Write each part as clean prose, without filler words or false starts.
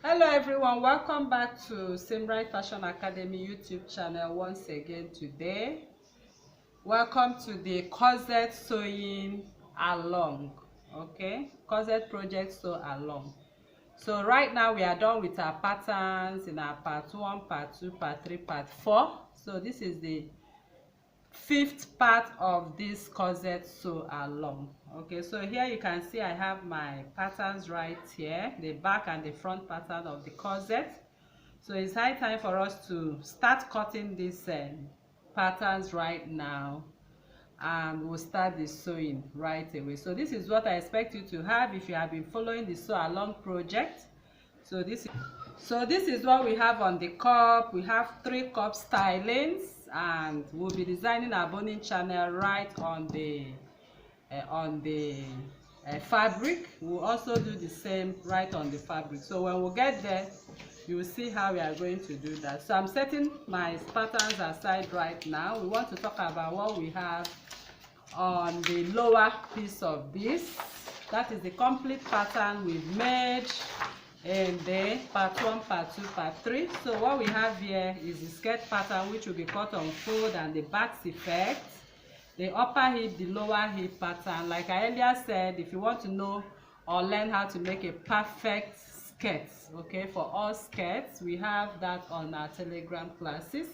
Hello everyone, welcome back to Simbright Fashion Academy YouTube channel once again today. Welcome to the corset sewing along. Okay, corset project sew along. So right now we are done with our patterns in our part 1, part 2, part 3, part 4. So this is the fifth part of this corset sew along. Okay, so here you can see I have my patterns right here, the back and the front pattern of the corset. So it's high time for us to start cutting these patterns right now, and we'll start the sewing right away. So this is what I expect you to have if you have been following the sew along project. So this is what we have on the cup. We have 3 cup stylings, and we'll be designing our boning channel right on the fabric. We'll also do the same right on the fabric. So when we get there, you will see how we are going to do that. So I'm setting my patterns aside right now. We want to talk about what we have on the lower piece of this. That is the complete pattern we've made in the part 1, part 2, part 3. So what we have here is the skirt pattern, which will be cut on fold, and the backs effect, the upper hip, the lower hip pattern. Like I earlier said, if you want to know or learn how to make a perfect skirt, okay, for all skirts, we have that on our Telegram classes.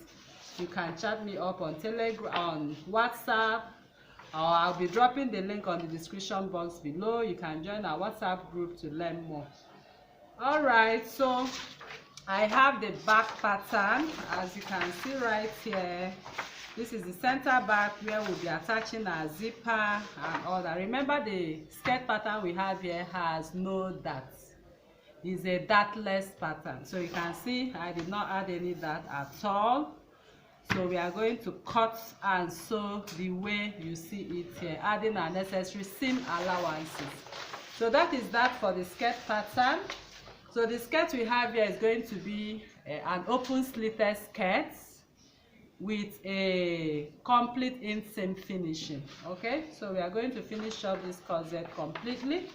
You can chat me up on Telegram, on WhatsApp, or I'll be dropping the link on the description box below. You can join our WhatsApp group to learn more. All right, so I have the back pattern, as you can see right here. This is the center back where we'll be attaching our zipper and all that. Remember, the skirt pattern we have here has no dart. It's a dartless pattern. So you can see I did not add any dart at all. So we are going to cut and sew the way you see it here, adding our necessary seam allowances. So that is that for the skirt pattern. So the skirt we have here is going to be an open slitted skirt with a complete inseam finishing. Okay, so we are going to finish up this corset completely.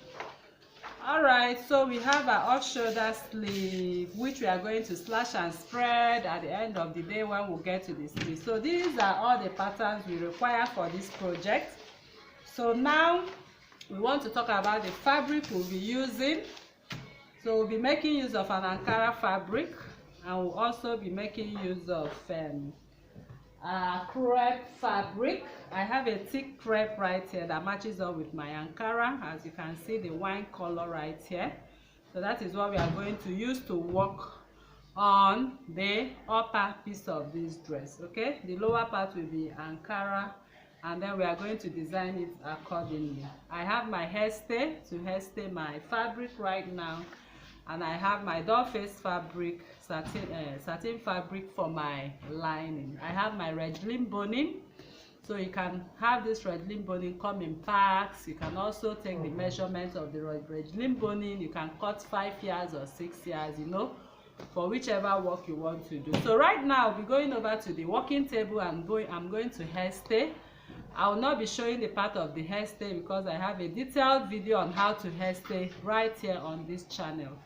All right, so we have our off shoulder sleeve, which we are going to slash and spread at the end of the day when we get to the sleeve. So these are all the patterns we require for this project. So now we want to talk about the fabric we'll be using. So we'll be making use of an Ankara fabric, and we'll also be making use of crepe fabric. I have a thick crepe right here that matches up with my Ankara, as you can see, the wine color right here. So that is what we are going to use to work on the upper piece of this dress. Okay, the lower part will be Ankara, and then we are going to design it accordingly. I have my hairstay to hairstay my fabric right now, and I have my doll face fabric, satin fabric for my lining. I have my Regelene boning. So you can have this Regelene boning come in packs. You can also take the measurement of the Regelene boning. You can cut 5 yards or 6 yards, you know, for whichever work you want to do. So right now I'll be going over to the working table and I'm going to hairstay. I will not be showing the part of the hairstay because I have a detailed video on how to hairstay right here on this channel.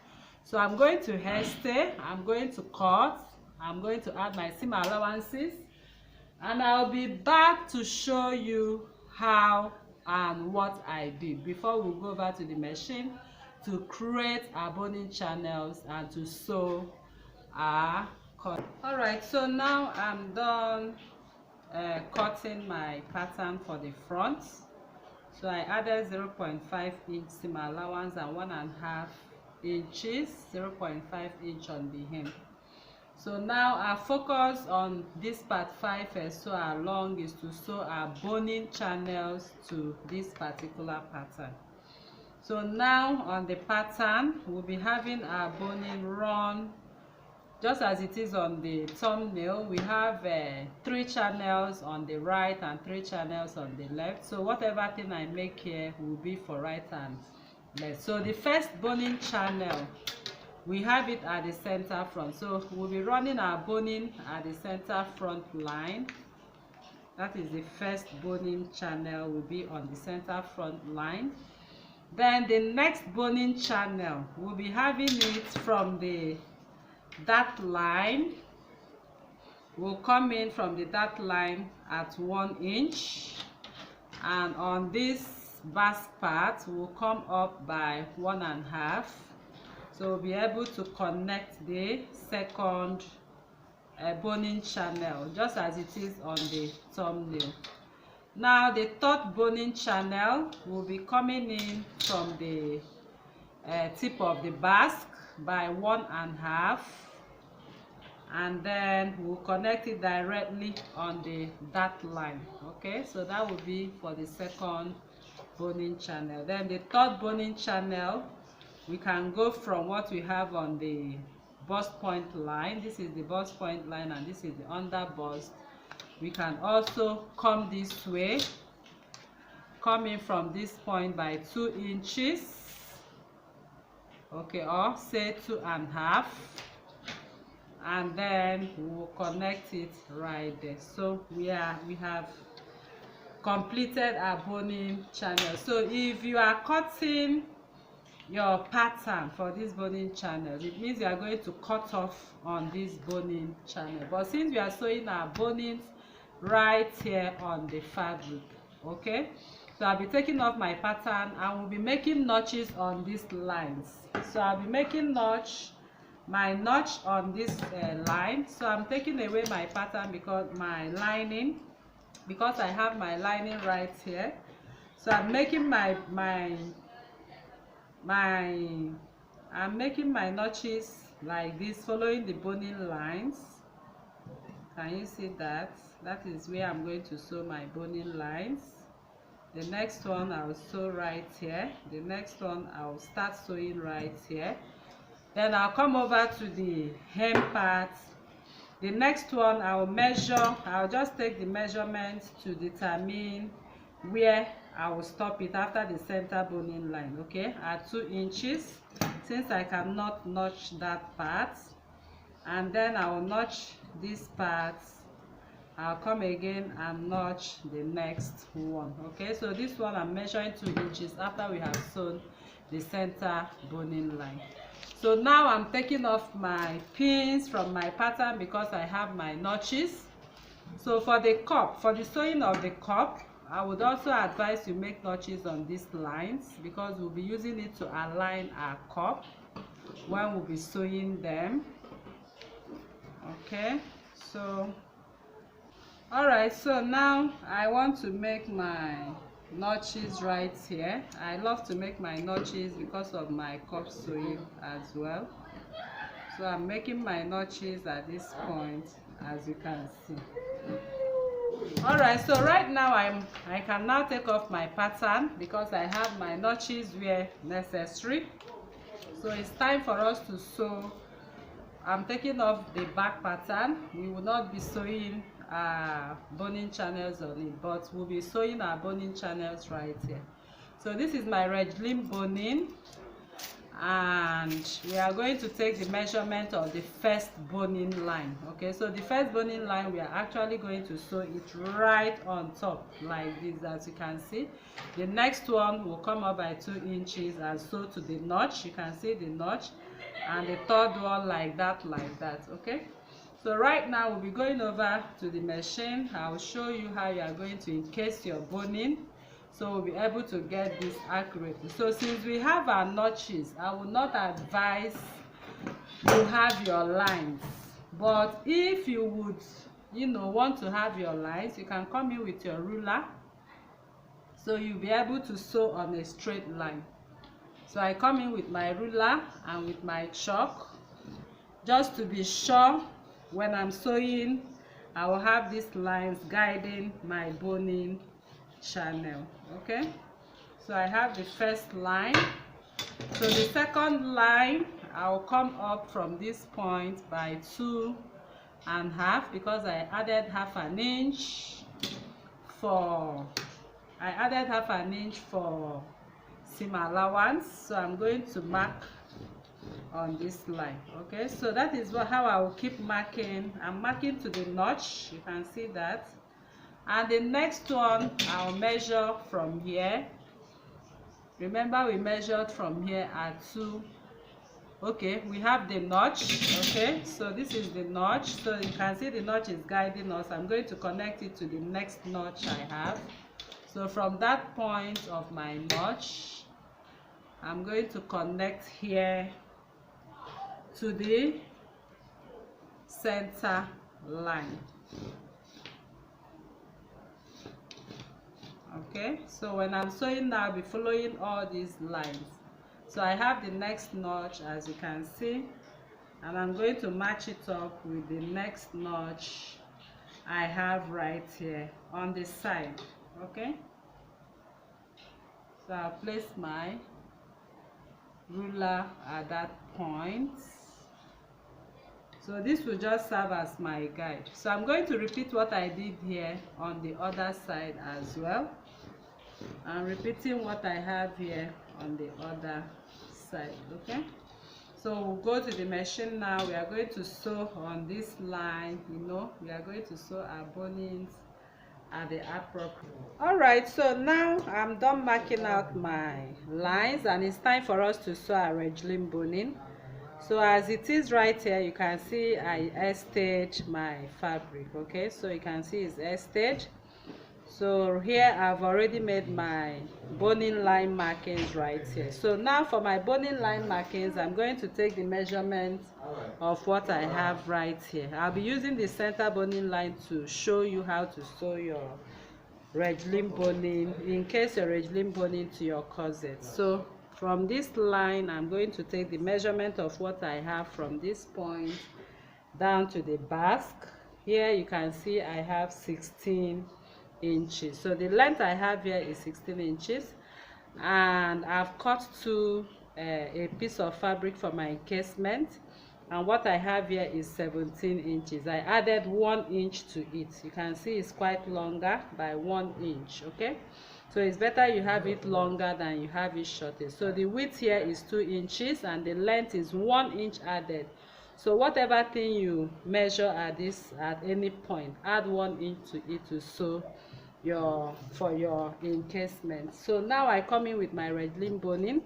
So I'm going to hairstay, I'm going to cut, I'm going to add my seam allowances, and I'll be back to show you how and what I did before we go over to the machine to create our boning channels and to sew our cut. All right, so now I'm done cutting my pattern for the front. So I added 0.5 inch seam allowance and 1.5 inches, 0.5 inch on the hem. So now our focus on this part 5 sew along is to sew our boning channels to this particular pattern. So now on the pattern, we'll be having our boning run just as it is on the thumbnail. We have 3 channels on the right and 3 channels on the left. So whatever thing I make here will be for right and left. So the first boning channel, we have it at the center front. So we'll be running our boning at the center front line. That is the first boning channel, will be on the center front line. Then the next boning channel, we'll be having it from the dart line. We'll come in from the dart line at 1 inch, and on this back part we'll come up by 1.5. So we'll be able to connect the second boning channel just as it is on the thumbnail. Now the third boning channel will be coming in from the tip of the basque by 1.5, and then we'll connect it directly on the dart line. Okay, so that will be for the second boning channel. Then the third boning channel, we can go from what we have on the bust point line. This is the bust point line and this is the under bust. We can also come this way, come in from this point by 2 inches, okay, or say 2.5, and then we will connect it right there. So we have completed our boning channel. So if you are cutting your pattern for this boning channel, it means you are going to cut off on this boning channel. But since we are sewing our bonings right here on the fabric, okay, so I'll be taking off my pattern and we'll be making notches on these lines. So I'll be making my notch on this line. So I'm taking away my pattern because I have my lining right here. So I'm making I'm making my notches like this, following the boning lines. Can you see that? That is where I'm going to sew my boning lines. The next one I'll sew right here. The next one I'll start sewing right here. Then I'll come over to the hem part. The next one I'll measure. I'll just take the measurement to determine where I will stop it after the center boning line, okay, at 2 inches, since I cannot notch that part. And then I will notch this part. I'll come again and notch the next one. Okay, so this one I'm measuring 2 inches after we have sewn the center boning line. So now I'm taking off my pins from my pattern because I have my notches. So for the cup, for the sewing of the cup, I would also advise you make notches on these lines because we'll be using it to align our cup when we'll be sewing them. Okay, so alright, so now I want to make my notches right here. I love to make my notches because of my cup sewing as well. So I'm making my notches at this point, as you can see. Alright, so right now I can now take off my pattern because I have my notches where necessary. So it's time for us to sew. I'm taking off the back pattern. We will not be sewing boning channels on it, but we'll be sewing our boning channels right here. So this is my Regelene boning, and we are going to take the measurement of the first boning line. Okay, so the first boning line, we are actually going to sew it right on top like this, as you can see. The next one will come up by 2 inches and sew to the notch. You can see the notch, and the third one like that. Okay, so right now we'll be going over to the machine. I'll show you how you are going to encase your boning, so we'll be able to get this accurately. So since we have our notches, I will not advise you have your lines, but if you would want to have your lines, you can come in with your ruler, so you'll be able to sew on a straight line. So I come in with my ruler and with my chalk, just to be sure when I'm sewing I will have these lines guiding my boning channel. Okay, so I have the first line. So the second line, I'll come up from this point by 2.5 because I added half an inch for seam allowance. So I'm going to mark on this line. Okay, so that is how I will keep marking. I'm marking to the notch, you can see that. And the next one I'll measure from here Remember we measured from here at 2. Okay, we have the notch. Okay, so this is the notch, so you can see the notch is guiding us. I'm going to connect it to the next notch I have. So from that point of my notch, I'm going to connect here to the center line. Okay, so when I'm sewing now, I'll be following all these lines. So I have the next notch, as you can see, and I'm going to match it up with the next notch I have right here on the side. Okay, so I'll place my ruler at that point. So this will just serve as my guide. So I'm going to repeat what I did here on the other side as well. I'm repeating what I have here on the other side. Okay, so we'll go to the machine now. We are going to sew on this line. We are going to sew our bonings at the appropriate. All right, so now I'm done marking out my lines, and it's time for us to sew our Regelene boning. So as it is right here, you can see I S-staged my fabric. Okay, so you can see it's S-staged. So here I've already made my boning line markings right here. So now for my boning line markings, I'm going to take the measurement of what I have right here. I'll be using the center boning line to show you how to sew your Regelene boning, in case you're Regelene boning to your corset. So from this line, I'm going to take the measurement of what I have from this point down to the basque. Here you can see I have 16 inches. So the length I have here is 16 inches, and I've cut to a piece of fabric for my encasement, and what I have here is 17 inches. I added 1 inch to it. You can see it's quite longer by 1 inch. Okay, so it's better you have it longer than you have it shorter. So the width here is 2 inches and the length is 1 inch added. So whatever thing you measure at any point, add 1 inch to it to sew for your encasement. So now I come in with my Regelene boning.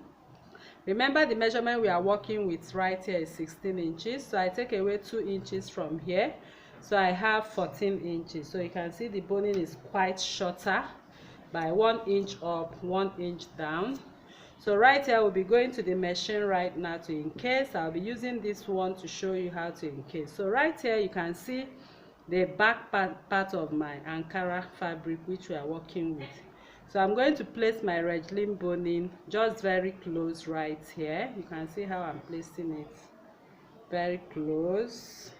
Remember the measurement we are working with right here is 16 inches. So I take away 2 inches from here. So I have 14 inches. So you can see the boning is quite shorter by 1 inch up, 1 inch down. So right here we'll be going to the machine right now to encase. I'll be using this one to show you how to encase. So right here you can see the back part of my Ankara fabric which we are working with. So I'm going to place my Regelene boning just very close right here. You can see how I'm placing it very close.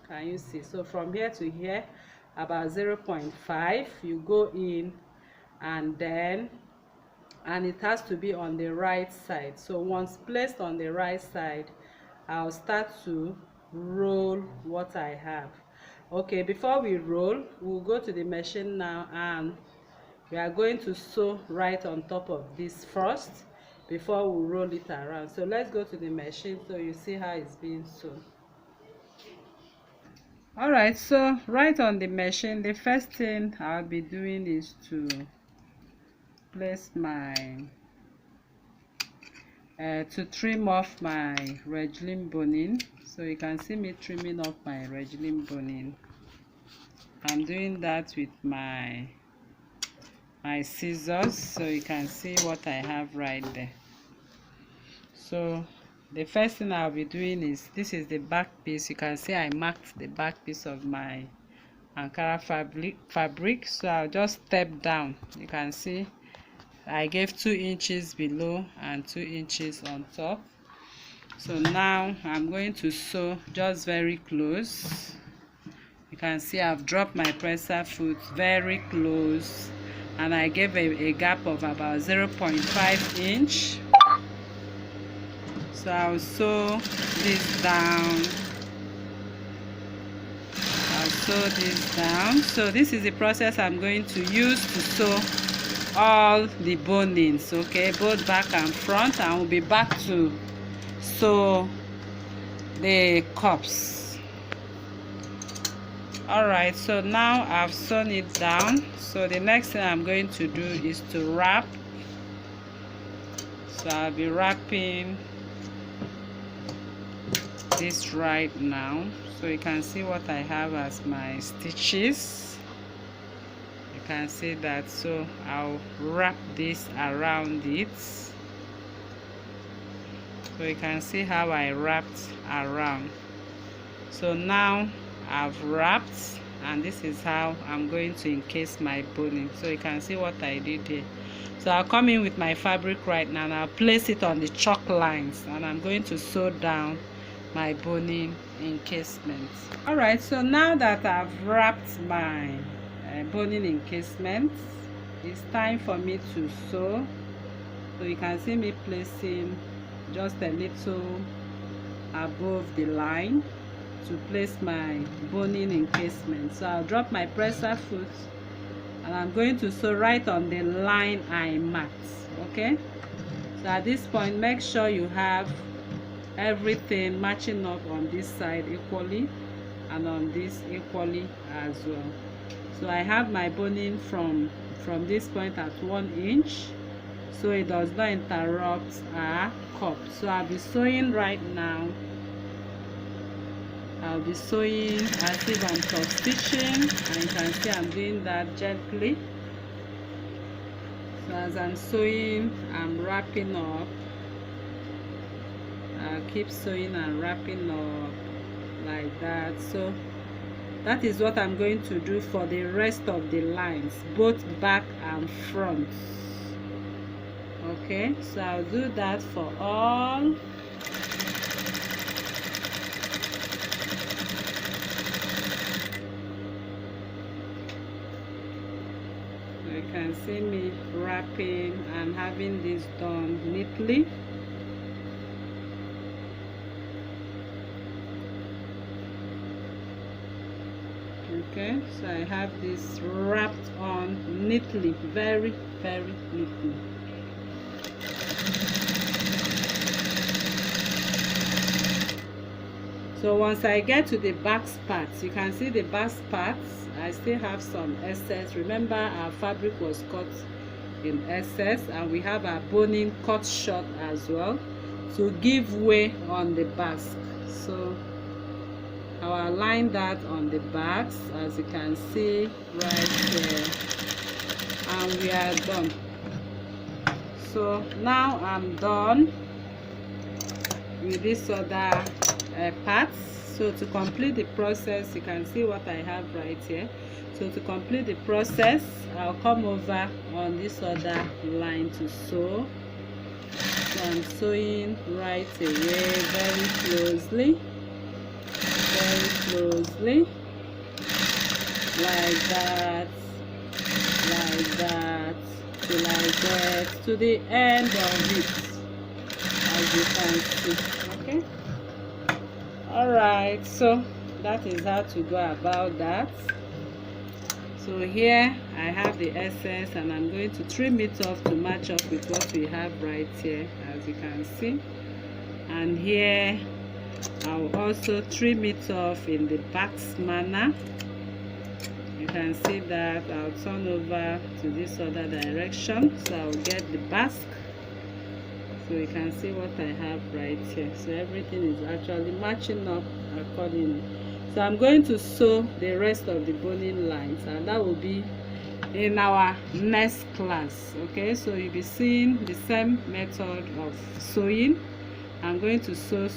Can you see? So from here to here, about 0.5, you go in, and it has to be on the right side. So once placed on the right side, I'll start to roll what I have. Okay, before we roll, we'll go to the machine now, and we are going to sew right on top of this first before we roll it around. So let's go to the machine so you see how it's being sewn. All right, so right on the machine, the first thing I'll be doing is to place my to trim off my Regelene boning. So you can see me trimming off my Regelene boning. I'm doing that with my scissors, so you can see what I have right there. So the first thing I'll be doing is, this is the back piece. You can see I marked the back piece of my Ankara fabric. So I'll just step down. You can see I gave 2 inches below and 2 inches on top. So now I'm going to sew just very close. You can see I've dropped my presser foot very close, and I gave a gap of about 0.5 inch. So I'll sew this down. I'll sew this down. So this is the process I'm going to use to sew all the bonings, okay, both back and front, and we'll be back to sew the cups. All right, so now I've sewn it down. So the next thing I'm going to do is to wrap So I'll be wrapping this right now, so you can see what I have as my stitches. You can see that, so I'll wrap this around it, so you can see how I wrapped around. So now I've wrapped, and this is how I'm going to encase my boning. So you can see what I did here. So I'll come in with my fabric right now and I'll place it on the chalk lines, and I'm going to sew down my boning encasement. All right, so now that I've wrapped my boning encasement, it's time for me to sew. So you can see me placing just a little above the line to place my boning encasement. So I'll drop my presser foot and I'm going to sew right on the line I marked. Okay, so at this point, make sure you have everything matching up on this side equally and on this equally as well. So I have my boning from this point at 1 inch, so it does not interrupt our cup. So I'll be sewing right now. I'll be sewing as if I'm top stitching, and you can see I'm doing that gently. So as I'm sewing, I'm wrapping up. I'll keep sewing and wrapping up like that. So that is what I'm going to do for the rest of the lines, both back and front. Okay, so I'll do that for all. You can see me wrapping and having this done neatly. Okay, so I have this wrapped on neatly, very neatly. So once I get to the back parts, you can see the back parts, I still have some excess. Remember, our fabric was cut in excess, and we have our boning cut short as well to give way on the basque. So I'll align that on the backs, as you can see right here, and we are done. So now I'm done with this other parts. So to complete the process, you can see what I have right here. So to complete the process, I'll come over on this other line to sew. So I'm sewing right away, very closely, like that, till I get to the end of it, as you can see. Okay, all right, so that is how to go about that. So here I have the excess, and I'm going to trim it off to match up with what we have right here, as you can see. And here I'll also trim it off in the backs manner. You can see that I'll turn over to this other direction, so I'll get the basque. So you can see what I have right here. So everything is actually matching up accordingly. So I'm going to sew the rest of the boning lines, and that will be in our next class. Okay, so you'll be seeing the same method of sewing. I'm going to sew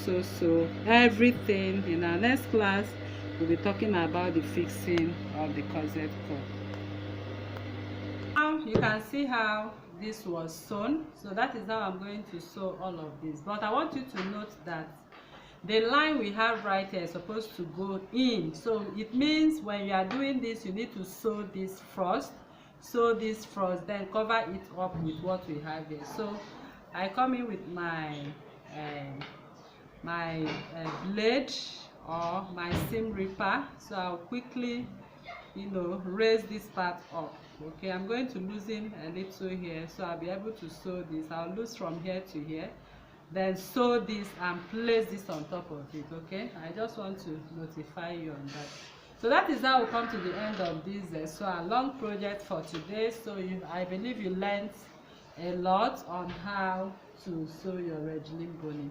everything. In our next class, we'll be talking about the fixing of the corset cut. Now you can see how this was sewn. So that is how I'm going to sew all of this. But I want you to note that the line we have right here is supposed to go in. So it means when you are doing this, you need to sew this first, then cover it up with what we have here. So I come in with my blade or my seam ripper. So I'll quickly, raise this part up. Okay, I'm going to loosen a little here, so I'll be able to sew this. I'll loose from here to here, then sew this and place this on top of it. Okay, I just want to notify you on that. So that is how we come to the end of this so a long project for today. So I believe you learned a lot on how to sew your Regelene boning.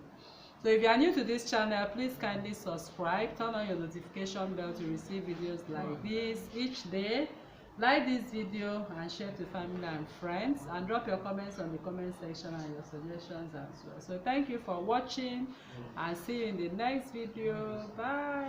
So if you are new to this channel, please kindly subscribe, turn on your notification bell to receive videos like this each day. Like this video and share to family and friends, and drop your comments on the comment section and your suggestions as well. So thank you for watching, and see you in the next video. Bye.